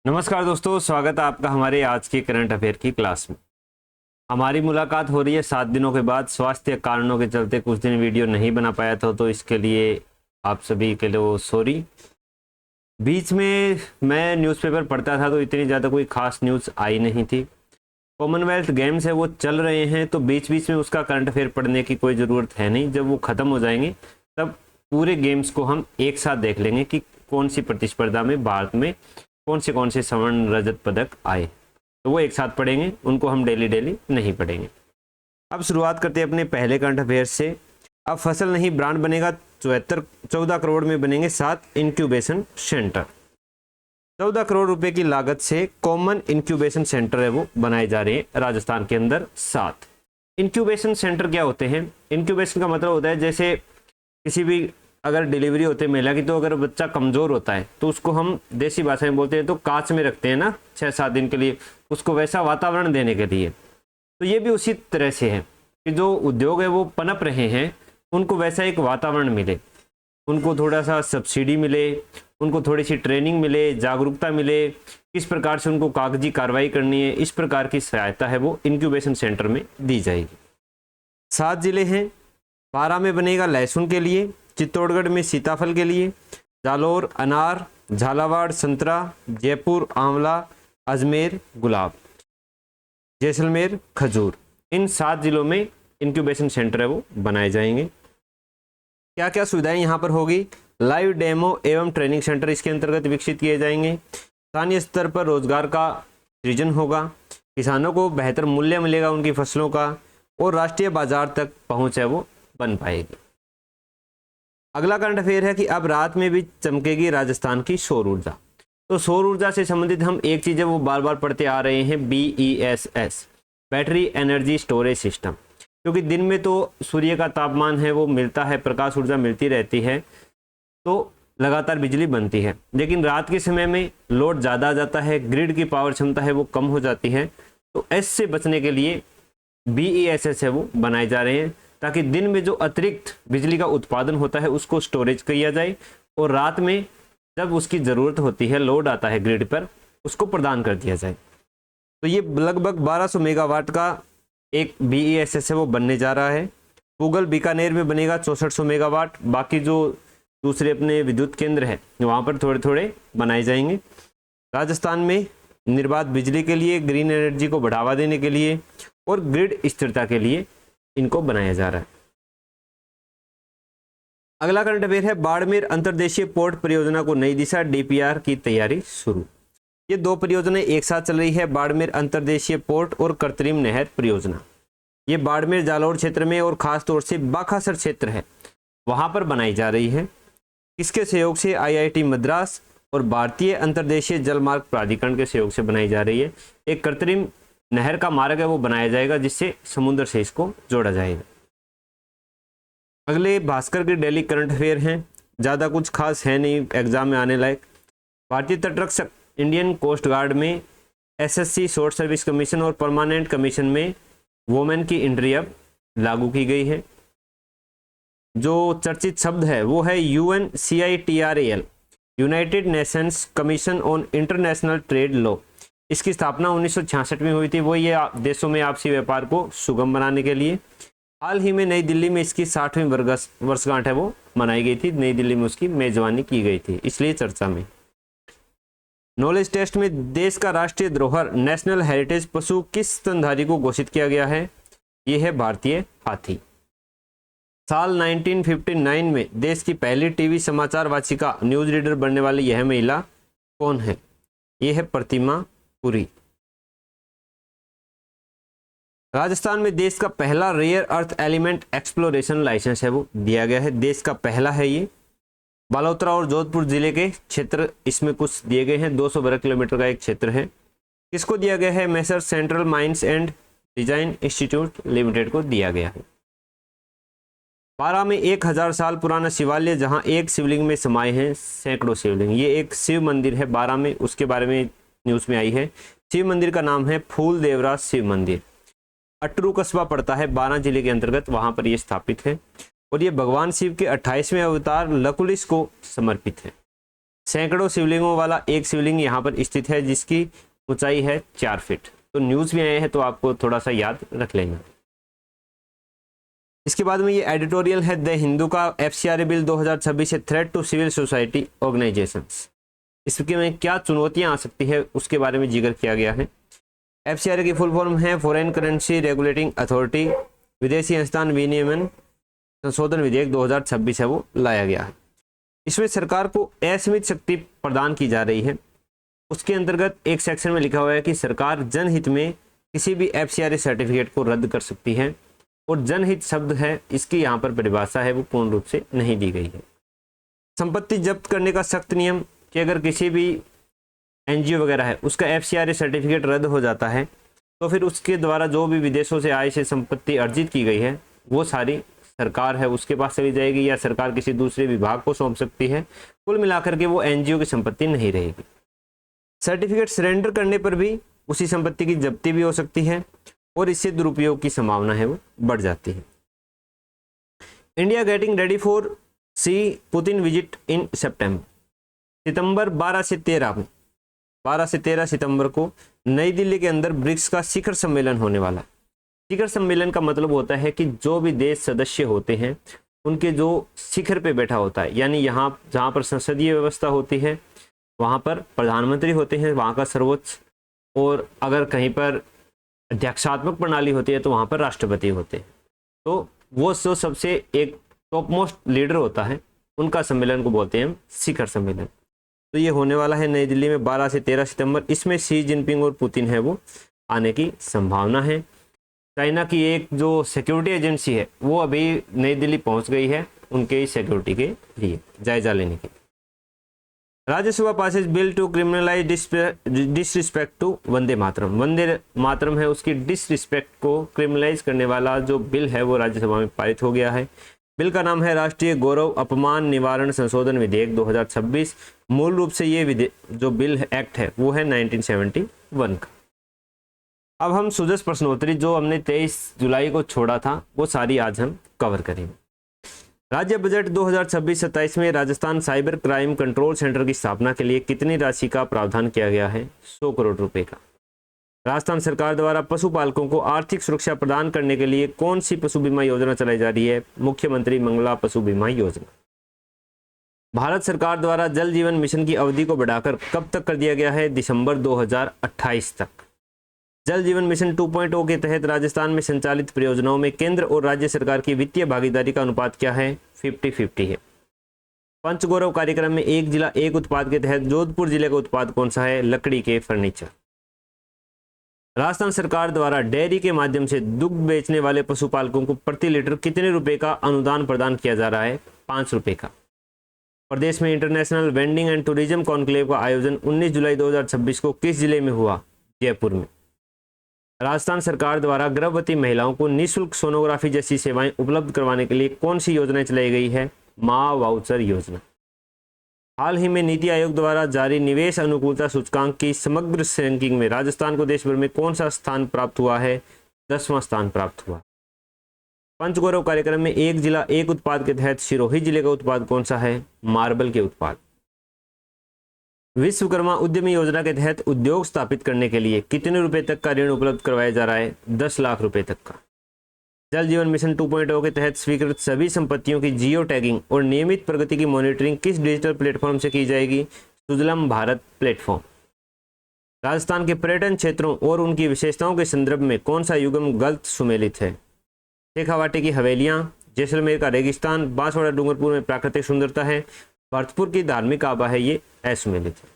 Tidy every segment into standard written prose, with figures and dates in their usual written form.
नमस्कार दोस्तों, स्वागत है आपका हमारे आज के करंट अफेयर की क्लास में। हमारी मुलाकात हो रही है 7 दिनों के बाद। स्वास्थ्य कारणों के चलते कुछ दिन वीडियो नहीं बना पाया था, तो इसके लिए आप सभी के लिए सॉरी। बीच में मैं न्यूज़पेपर पढ़ता था तो इतनी ज़्यादा कोई खास न्यूज़ आई नहीं थी। कॉमनवेल्थ गेम्स है वो चल रहे हैं, तो बीच बीच में उसका करंट अफेयर पढ़ने की कोई ज़रूरत है नहीं। जब वो ख़त्म हो जाएंगे तब पूरे गेम्स को हम एक साथ देख लेंगे कि कौन सी प्रतिस्पर्धा में भारत में कौन से स्वर्ण रजत पदक आए, तो वो एक साथ पढ़ेंगे। उनको हम डेली नहीं पढ़ेंगे। अब शुरुआत करते हैं अपने पहले करंट अफेयर से। अब फसल नहीं ब्रांड बनेगा 14 करोड़ में बनेंगे 7 इंक्यूबेशन सेंटर। 14 करोड़ रुपए की लागत से कॉमन इंक्यूबेशन सेंटर है वो बनाए जा रहे हैं राजस्थान के अंदर 7। इंक्यूबेशन सेंटर क्या होते हैं? इंक्यूबेशन का मतलब होता है जैसे किसी भी अगर डिलीवरी होती है महिला की, तो अगर बच्चा कमज़ोर होता है तो उसको हम देसी भाषा में बोलते हैं तो कांच में रखते हैं ना 6-7 दिन के लिए, उसको वैसा वातावरण देने के लिए। तो ये भी उसी तरह से है कि जो उद्योग है वो पनप रहे हैं, उनको वैसा एक वातावरण मिले, उनको थोड़ा सा सब्सिडी मिले, उनको थोड़ी सी ट्रेनिंग मिले, जागरूकता मिले, किस प्रकार से उनको कागजी कार्रवाई करनी है, इस प्रकार की सहायता है वो इंक्यूबेशन सेंटर में दी जाएगी। 7 जिले हैं। 12 में बनेगा लहसुन के लिए, चित्तौड़गढ़ में सीताफल के लिए, जालोर अनार, झालावाड़ संतरा, जयपुर आंवला, अजमेर गुलाब, जैसलमेर खजूर। इन 7 जिलों में इंक्यूबेशन सेंटर है वो बनाए जाएंगे। क्या क्या सुविधाएं यहाँ पर होगी? लाइव डेमो एवं ट्रेनिंग सेंटर इसके अंतर्गत विकसित किए जाएंगे। स्थानीय स्तर पर रोजगार का सृजन होगा, किसानों को बेहतर मूल्य मिलेगा उनकी फसलों का, और राष्ट्रीय बाजार तक पहुँच है वो बन पाएगी। अगला करंट अफेयर है कि अब रात में भी चमकेगी राजस्थान की सौर ऊर्जा। तो सौर ऊर्जा से संबंधित हम एक चीज़ है वो बार बार पढ़ते आ रहे हैं, BESS, battery energy storage system. क्योंकि दिन में तो सूर्य का तापमान है वो मिलता है, प्रकाश ऊर्जा मिलती रहती है, तो लगातार बिजली बनती है। लेकिन रात के समय में लोड ज़्यादा आ जाता है, ग्रिड की पावर क्षमता है वो कम हो जाती है। तो एस से बचने के लिए BESS है वो बनाए जा रहे हैं, ताकि दिन में जो अतिरिक्त बिजली का उत्पादन होता है उसको स्टोरेज किया जाए, और रात में जब उसकी ज़रूरत होती है, लोड आता है ग्रिड पर, उसको प्रदान कर दिया जाए। तो ये लगभग 1200 मेगावाट का एक BESS है वो बनने जा रहा है। पूगल बीकानेर में बनेगा 6400 मेगावाट। बाकी जो दूसरे अपने विद्युत केंद्र है वहाँ पर थोड़े थोड़े बनाए जाएंगे। राजस्थान में निर्बाध बिजली के लिए, ग्रीन एनर्जी को बढ़ावा देने के लिए और ग्रिड स्थिरता के लिए इनको बनाया जा रहा है। अगला करंट अफेयर है बाड़मेर अंतर्देशीय पोर्ट परियोजना को नई दिशा, DPR की तैयारी शुरू। ये 2 परियोजनाएं एक साथ चल रही है, बाड़मेर अंतर्देशीय पोर्ट और कृत्रिम नहर परियोजना। ये बाड़मेर जालोर क्षेत्र में और खास तौर से बाखासर क्षेत्र है वहां पर बनाई जा रही है। इसके सहयोग से IIT मद्रास और भारतीय अंतर्देशीय जलमार्ग प्राधिकरण के सहयोग से बनाई जा रही है। एक कृत्रिम नहर का मार्ग है वो बनाया जाएगा जिससे समुद्र से इसको जोड़ा जाएगा। अगले भास्कर के डेली करंट अफेयर हैं, ज़्यादा कुछ खास है नहीं एग्जाम में आने लायक। भारतीय तटरक्षक, इंडियन कोस्ट गार्ड में SSC शॉर्ट सर्विस कमीशन और परमानेंट कमीशन में वोमेन की एंट्री अब लागू की गई है। जो चर्चित शब्द है वो है UNCITRAL, United Nations commission on international trade law. इसकी स्थापना 1966 में हुई थी, वो ये देशों में आपसी व्यापार को सुगम बनाने के लिए। हाल ही में नई दिल्ली में इसकी 60वीं वर्षगांठ है वो मनाई गई थी, नई दिल्ली में उसकी मेजबानी की गई थी, इसलिए चर्चा में। नॉलेज टेस्ट में देश का राष्ट्रीय धरोहर नेशनल हेरिटेज पशु किस स्तनधारी को घोषित किया गया है? ये है भारतीय हाथी। साल 1959 में देश की पहली टीवी समाचार वाचिका न्यूज रीडर बनने वाली यह महिला कौन है? ये है प्रतिमा पुरी। राजस्थान में देश का पहला rare earth element exploration licence है वो दिया गया है, देश का पहला है ये। बालोतरा और जोधपुर जिले के क्षेत्र इसमें कुछ दिए गए हैं, 200 वर्ग किलोमीटर का एक क्षेत्र है। किसको दिया गया है? Messrs central mines and design institute limited को दिया गया है। 12 में 1000 साल पुराना शिवालय, जहां एक शिवलिंग में समाये हैं सैकड़ों शिवलिंग। ये एक शिव मंदिर है 12 में, उसके बारे में न्यूज में आई है। शिव मंदिर का नाम है फूल देवराज शिव मंदिर। अटरू कस्बा पड़ता है 12 जिले के अंतर्गत, वहां पर यह स्थापित है, और ये भगवान शिव के 28वें अवतार लकुलिश को समर्पित है। सैकड़ों शिवलिंगों वाला एक शिवलिंग यहाँ पर स्थित है जिसकी ऊंचाई है 4 फीट। तो न्यूज़ में आए हैं तो आपको थोड़ा सा याद रख लेना। इसके बाद में ये एडिटोरियल है द हिंदू का, FCRA बिल 2026 है threat to civil society organisations. इसके में क्या चुनौतियां आ सकती है उसके बारे में जिक्र किया गया है। FCRA की फुल फॉर्म है फॉरेन करेंसी रेगुलेटिंग अथॉरिटी, विदेशी हस्तांतरण विनियमन संशोधन विधेयक 2026 है वो लाया गया है। इसमें सरकार को असीमित शक्ति प्रदान की जा रही है। उसके अंतर्गत एक सेक्शन में लिखा हुआ है कि सरकार जनहित में किसी भी FCRA सर्टिफिकेट को रद्द कर सकती है, और जनहित शब्द है इसकी यहाँ पर परिभाषा है वो पूर्ण रूप से नहीं दी गई है। संपत्ति जब्त करने का सख्त नियम कि अगर किसी भी NGO वगैरह है उसका FCRA सर्टिफिकेट रद्द हो जाता है तो फिर उसके द्वारा जो भी विदेशों से आय से संपत्ति अर्जित की गई है वो सारी सरकार है उसके पास चली जाएगी, या सरकार किसी दूसरे विभाग को सौंप सकती है। कुल मिलाकर के वो NGO की संपत्ति नहीं रहेगी। सर्टिफिकेट सरेंडर करने पर भी उसी संपत्ति की जब्ती भी हो सकती है और इससे दुरुपयोग की संभावना है वो बढ़ जाती है। इंडिया गेटिंग रेडी फॉर सी पुतिन विजिट इन सितंबर 12 से 13 सितंबर को नई दिल्ली के अंदर ब्रिक्स का शिखर सम्मेलन होने वाला है। शिखर सम्मेलन का मतलब होता है कि जो भी देश सदस्य होते हैं उनके जो शिखर पे बैठा होता है, यानी यहाँ जहाँ पर संसदीय व्यवस्था होती है वहाँ पर प्रधानमंत्री होते हैं वहाँ का सर्वोच्च, और अगर कहीं पर अध्यक्षात्मक प्रणाली होती है तो वहाँ पर राष्ट्रपति होते हैं। तो वो जो सबसे एक टॉप मोस्ट लीडर होता है उनका सम्मेलन को बोलते हैं हम शिखर सम्मेलन। तो ये होने वाला है नई दिल्ली में 12 से 13 सितंबर। इसमें शी जिनपिंग और पुतिन है वो आने की संभावना है। चाइना की एक जो सिक्योरिटी एजेंसी है वो अभी नई दिल्ली पहुंच गई है उनके सिक्योरिटी के लिए जायजा लेने के। Rajya Sabha passes bill to criminalise disrespect to Vande Mataram है उसकी डिसरिस्पेक्ट को क्रिमिनलाइज करने वाला जो बिल है वो राज्यसभा में पारित हो गया है। बिल का नाम है राष्ट्रीय गौरव अपमान निवारण संशोधन विधेयक 2026। मूल रूप से ये जो बिल एक्ट है वो है 1971 का। अब हम सुजस प्रश्नोत्तरी जो हमने 23 जुलाई को छोड़ा था वो सारी आज हम कवर करेंगे। राज्य बजट 2026-27 में Rajasthan cyber crime control centre की स्थापना के लिए कितनी राशि का प्रावधान किया गया है? 100 करोड़ रुपए का। राजस्थान सरकार द्वारा पशुपालकों को आर्थिक सुरक्षा प्रदान करने के लिए कौन सी पशु बीमा योजना चलाई जा रही है? मुख्यमंत्री मंगला पशु बीमा योजना। भारत सरकार द्वारा जल जीवन मिशन की अवधि को बढ़ाकर कब तक कर दिया गया है? दिसंबर 2028 तक। जल जीवन मिशन 2.0 के तहत राजस्थान में संचालित परियोजनाओं में केंद्र और राज्य सरकार की वित्तीय भागीदारी का अनुपात क्या है? 50-50 है। पंचगौरव कार्यक्रम में एक जिला एक उत्पाद के तहत जोधपुर जिले का उत्पाद कौन सा है? लकड़ी के फर्नीचर। राजस्थान सरकार द्वारा डेयरी के माध्यम से दुग्ध बेचने वाले पशुपालकों को प्रति लीटर कितने रुपए का अनुदान प्रदान किया जा रहा है? 5 रुपए का। प्रदेश में international vending and tourism conclave का आयोजन 19 जुलाई 2026 को किस जिले में हुआ? जयपुर में। राजस्थान सरकार द्वारा गर्भवती महिलाओं को निःशुल्क सोनोग्राफी जैसी सेवाएं उपलब्ध करवाने के लिए कौन सी योजना चलाई गई है? मां वाउचर योजना। हाल ही में नीति आयोग द्वारा जारी निवेश अनुकूलता सूचकांक की समग्र रैंकिंग में राजस्थान को देश भर में कौन सा स्थान प्राप्त हुआ है? 10वां स्थान प्राप्त हुआ। पंचगौरव कार्यक्रम में एक जिला एक उत्पाद के तहत सिरोही जिले का उत्पाद कौन सा है? मार्बल के उत्पाद। विश्वकर्मा उद्यमी योजना के तहत उद्योग स्थापित करने के लिए कितने रुपए तक का ऋण उपलब्ध करवाया जा रहा है? 10 लाख रुपए तक का। जल जीवन मिशन 2.0 के तहत स्वीकृत सभी संपत्तियों की जियो टैगिंग और नियमित प्रगति की मॉनिटरिंग किस डिजिटल प्लेटफॉर्म से की जाएगी? सुजलम भारत प्लेटफॉर्म। राजस्थान के पर्यटन क्षेत्रों और उनकी विशेषताओं के संदर्भ में कौन सा युग्म गलत सुमेलित है? शेखावाटी की हवेलियां, जैसलमेर का रेगिस्तान, बांसवाड़ा डूंगरपुर में प्राकृतिक सुंदरता है, भरतपुर की धार्मिक आभा है, ये असुमेलित है।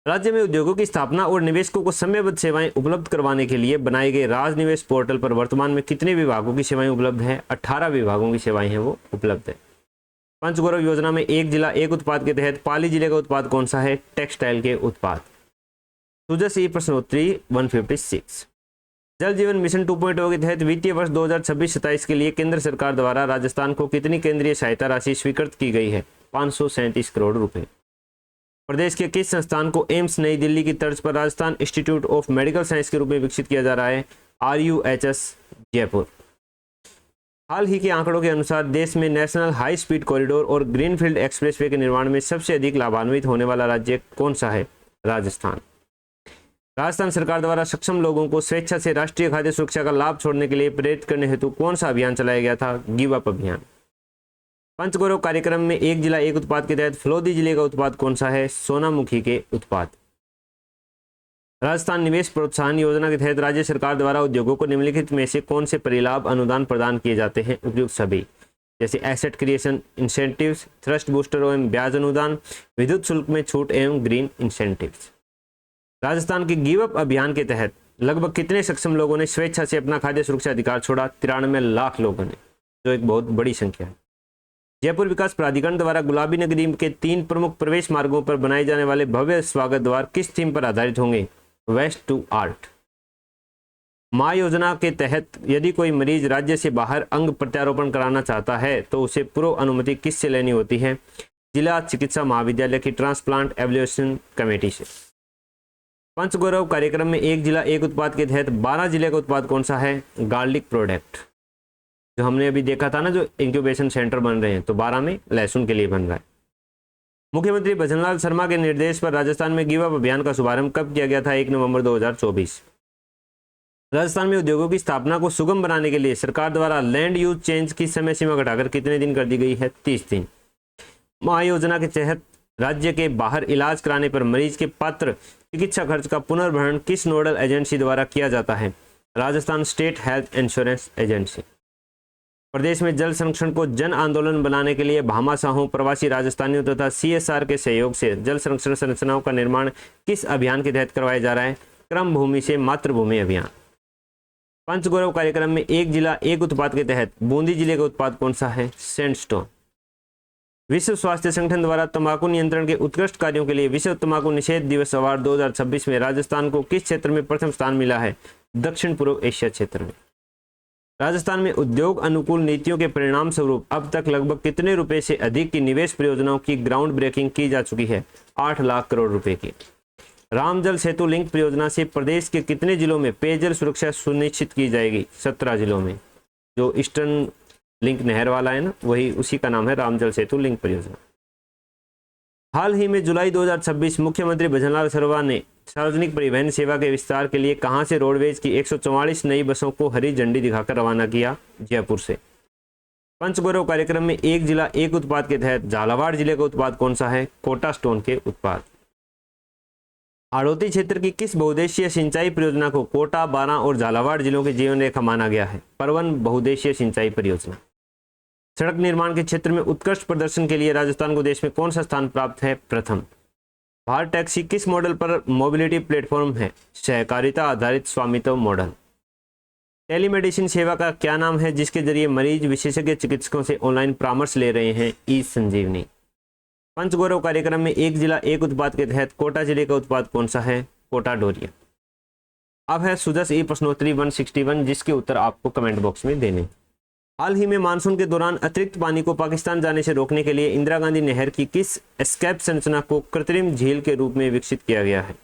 राज्य में उद्योगों की स्थापना और निवेशकों को समयबद्ध सेवाएं उपलब्ध करवाने के लिए बनाए गए राज निवेश पोर्टल पर वर्तमान में कितने विभागों की सेवाएं उपलब्ध है? 18 विभागों की सेवाएं हैं वो उपलब्ध है। पंचगौरव योजना में एक जिला एक उत्पाद के तहत पाली जिले का उत्पाद कौन सा है? टेक्सटाइल के उत्पाद। सुजस ई प्रश्नोत्तरी 156। जल जीवन मिशन 2.0 के तहत वित्तीय वर्ष 2026-27 के लिए केंद्र सरकार द्वारा राजस्थान को कितनी केंद्रीय सहायता राशि स्वीकृत की गई है? 537 करोड़ रुपए। प्रदेश के किस संस्थान को एम्स नई दिल्ली की तर्ज पर Rajasthan institute of medical science के रूप में विकसित किया जा रहा है? RUHS जयपुर। हाल ही के आंकड़ों के अनुसार देश में नेशनल हाई स्पीड कॉरिडोर और ग्रीनफील्ड एक्सप्रेसवे के निर्माण में सबसे अधिक लाभान्वित होने वाला राज्य कौन सा है? राजस्थान। राजस्थान सरकार द्वारा सक्षम लोगों को स्वेच्छा से राष्ट्रीय खाद्य सुरक्षा का लाभ छोड़ने के लिए प्रेरित करने हेतु कौन सा अभियान चलाया गया था? गिव अप अभियान। पंचगौरव कार्यक्रम में एक जिला एक उत्पाद के तहत फलोदी जिले का उत्पाद कौन सा है? सोनामुखी के उत्पाद। राजस्थान निवेश प्रोत्साहन योजना के तहत राज्य सरकार द्वारा उद्योगों को निम्नलिखित में से कौन से परिलाभ अनुदान प्रदान किए जाते हैं? उपयुक्त सभी, जैसे asset creation incentives, thrust booster एवं ब्याज अनुदान, विद्युत शुल्क में छूट एवं ग्रीन इंसेंटिव्स। राजस्थान के गिव अप अभियान के तहत लगभग कितने सक्षम लोगों ने स्वेच्छा से अपना खाद्य सुरक्षा अधिकार छोड़ा? 93 लाख लोगों ने, जो एक बहुत बड़ी संख्या है। जयपुर विकास प्राधिकरण द्वारा गुलाबी नगरी के 3 प्रमुख प्रवेश मार्गों पर बनाए जाने वाले भव्य स्वागत द्वार किस थीम पर आधारित होंगे? Waste to art. माँ योजना के तहत यदि कोई मरीज राज्य से बाहर अंग प्रत्यारोपण कराना चाहता है तो उसे पूर्व अनुमति किससे लेनी होती है? जिला चिकित्सा महाविद्यालय की ट्रांसप्लांट एवल्यूएशन कमेटी से। पंचगौरव कार्यक्रम में एक जिला एक उत्पाद के तहत 12 जिले का उत्पाद कौन सा है? Garlic product. जो हमने अभी देखा था ना, जो इंक्यूबेशन सेंटर बन रहे हैं, तो 12 में लहसुन के लिए बन रहा है। मुख्यमंत्री भजनलाल शर्मा के निर्देश पर राजस्थान में गिव अप अभियान का शुभारंभ कब किया गया था? 1 नवंबर 2024। राजस्थान में उद्योगों की स्थापना को सुगम बनाने के लिए सरकार द्वारा लैंड यूज चेंज की समय सीमा घटाकर कितने दिन कर दी गई है? 30 दिन। माँ योजना के तहत राज्य के बाहर इलाज कराने पर मरीज के पात्र चिकित्सा खर्च का पुनर्भरण किस नोडल एजेंसी द्वारा किया जाता है? Rajasthan state health insurance agency. प्रदेश में जल संरक्षण को जन आंदोलन बनाने के लिए भामाशाहों, प्रवासी राजस्थानियों तथा CSR के सहयोग से जल संरक्षण संरचनाओं का निर्माण किस अभियान के तहत करवाया जा रहा है? क्रम भूमि से मातृभूमि अभियान। पंचगौरव कार्यक्रम में एक जिला एक उत्पाद के तहत बूंदी जिले का उत्पाद कौन सा है? सैंडस्टोन। विश्व स्वास्थ्य संगठन द्वारा तंबाकू नियंत्रण के उत्कृष्ट कार्यों के लिए विश्व तंबाकू निषेध दिवस अवार्ड 2026 में राजस्थान को किस क्षेत्र में प्रथम स्थान मिला है? दक्षिण पूर्व एशिया क्षेत्र में। राजस्थान में उद्योग अनुकूल नीतियों के परिणाम स्वरूप अब तक लगभग कितने रुपए से अधिक की निवेश परियोजनाओं की ग्राउंड ब्रेकिंग की जा चुकी है? 8 लाख करोड़ रुपए की। रामजल सेतु लिंक परियोजना से प्रदेश के कितने जिलों में पेयजल सुरक्षा सुनिश्चित की जाएगी? 17 जिलों में। जो ईस्टर्न लिंक नहर वाला है ना, वही उसी का नाम है रामजल सेतु लिंक परियोजना। हाल ही में जुलाई 2026 मुख्यमंत्री भजनलाल शर्मा ने सार्वजनिक परिवहन सेवा के विस्तार के लिए कहां से रोडवेज की 144 नई बसों को हरी झंडी दिखाकर रवाना किया? जयपुर से। पंचगौरव कार्यक्रम में एक जिला एक उत्पाद के तहत झालावाड़ जिले का उत्पाद कौन सा है? कोटा स्टोन के उत्पाद। हाड़ौती क्षेत्र की किस बहुउद्देशीय सिंचाई परियोजना को कोटा, बारां और झालावाड़ जिलों की जीवन रेखा माना गया है? परवन बहुउद्देशीय सिंचाई परियोजना। सड़क निर्माण के क्षेत्र में उत्कृष्ट प्रदर्शन के लिए राजस्थान को देश में कौन सा स्थान प्राप्त है? प्रथम। भारत टैक्सी किस मॉडल पर मोबिलिटी प्लेटफॉर्म है? सहकारिता आधारित स्वामित्व मॉडल। टेलीमेडिसिन सेवा का क्या नाम है जिसके जरिए मरीज विशेषज्ञ चिकित्सकों से ऑनलाइन परामर्श ले रहे हैं? ई संजीवनी। पंचगौरव कार्यक्रम में एक जिला एक उत्पाद के तहत कोटा जिले का उत्पाद कौन सा है? कोटा डोरिया। अब है सुजस ई प्रश्नोत्तरी 161 जिसके उत्तर आपको कमेंट बॉक्स में देने। हाल ही में मानसून के दौरान अतिरिक्त पानी को पाकिस्तान जाने से रोकने के लिए इंदिरा गांधी नहर की किस एस्केप संरचना को कृत्रिम झील के रूप में विकसित किया गया है?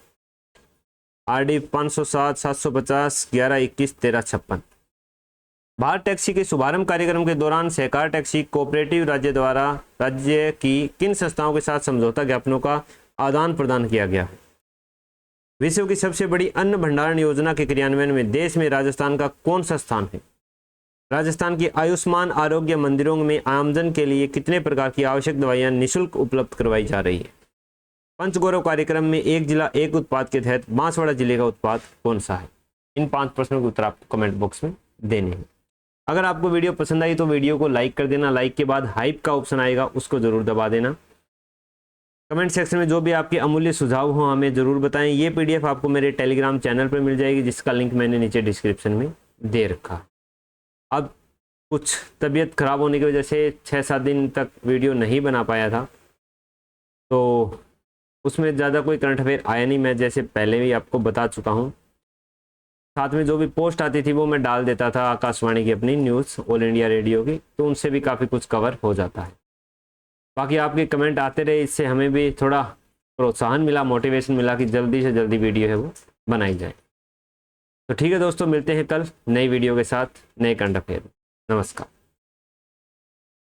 RD 507, 750, 1121, 1356। भारत टैक्सी के शुभारंभ कार्यक्रम के दौरान सहकार टैक्सी कोऑपरेटिव राज्य द्वारा राज्य की किन संस्थाओं के साथ समझौता ज्ञापनों का आदान प्रदान किया गया है? विश्व की सबसे बड़ी अन्न भंडारण योजना के क्रियान्वयन में देश में राजस्थान का कौन सा स्थान है? राजस्थान की आयुष्मान आरोग्य मंदिरों में आमजन के लिए कितने प्रकार की आवश्यक दवाइयां निःशुल्क उपलब्ध करवाई जा रही है? पंचगौरव कार्यक्रम में एक जिला एक उत्पाद के तहत बांसवाड़ा जिले का उत्पाद कौन सा है? इन 5 प्रश्नों के उत्तर आपको कमेंट बॉक्स में देने हैं। अगर आपको वीडियो पसंद आई तो वीडियो को लाइक कर देना। लाइक के बाद हाइप का ऑप्शन आएगा, उसको जरूर दबा देना। कमेंट सेक्शन में जो भी आपके अमूल्य सुझाव हो हमें जरूर बताएं। ये PDF आपको मेरे टेलीग्राम चैनल पर मिल जाएगी जिसका लिंक मैंने नीचे डिस्क्रिप्शन में दे रखा। अब कुछ तबीयत खराब होने की वजह से 6-7 दिन तक वीडियो नहीं बना पाया था, तो उसमें ज़्यादा कोई करंट अफेयर आया नहीं। मैं जैसे पहले भी आपको बता चुका हूँ, साथ में जो भी पोस्ट आती थी वो मैं डाल देता था आकाशवाणी की अपनी न्यूज़ ऑल इंडिया रेडियो की, तो उनसे भी काफ़ी कुछ कवर हो जाता है। बाकी आपके कमेंट आते रहे, इससे हमें भी थोड़ा प्रोत्साहन मिला, मोटिवेशन मिला कि जल्दी से जल्दी वीडियो है वो बनाई जाए। तो ठीक है दोस्तों, मिलते हैं कल नई वीडियो के साथ नए करंट अफेयर। नमस्कार।